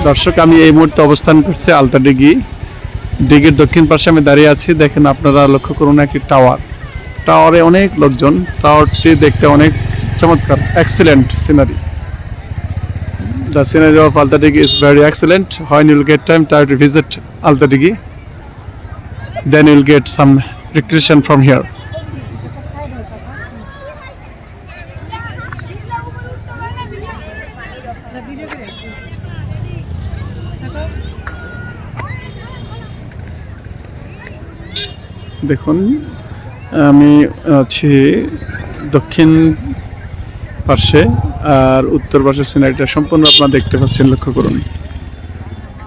দর্শক, আমি এই মুহূর্তে অবস্থান করছি আলতা ডিগির দক্ষিণ পাশে আমি দাঁড়িয়ে আছি। দেখেন, আপনারা লক্ষ্য করুন একটি টাওয়ারে অনেক লোকজন। টাওয়ারটি দেখতে অনেক চমৎকার, excellent scenery. The scenery of Alta Digi is very excellent. When you will get time, try to visit Alta Digi. Then you will get some recreation from here. দেখুন, আমি আছি দক্ষিণ পার্শ্বে, আর উত্তর পার্শ্বের সিনারিটা সম্পূর্ণ আপনারা দেখতে পাচ্ছেন। লক্ষ্য করুন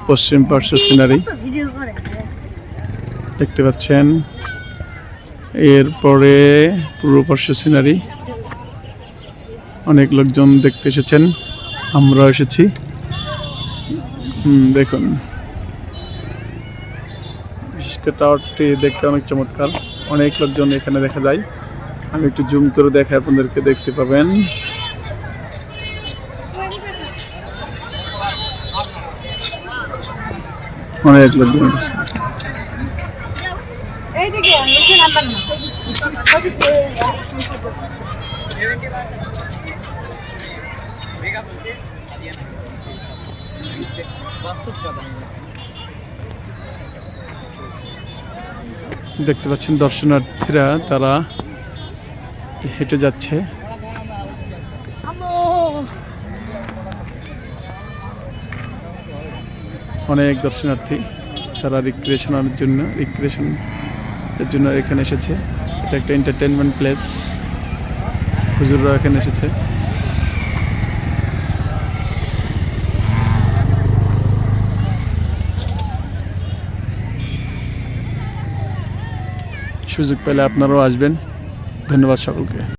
পশ্চিম পার্শ্বের সিনারি দেখতে পাচ্ছেন, এরপরে পূর্ব পার্শ্বের সিনারি। অনেক লোকজন দেখতে এসেছেন, আমরাও এসেছি। দেখুন, বিশেষ করে টাওয়ারটি দেখতে অনেক চমৎকার। অনেক লোকজন এখানে দেখা যায়। আমি একটু জুম করে দেখাই, আপনাদেরকে দেখতে পাবেন। অনেক লোকজন দেখতে পাচ্ছেন। দর্শনার্থীরা তারা হেঁটে যাচ্ছে। অনেক দর্শনার্থী তারা রিক্রিয়েশনের জন্য এখানে এসেছে। এটা একটা এন্টারটেনমেন্ট প্লেস। হুজুররা এখানে এসেছে। সুযোগ পেলে আপনারাও আসবেন। ধন্যবাদ সকলকে।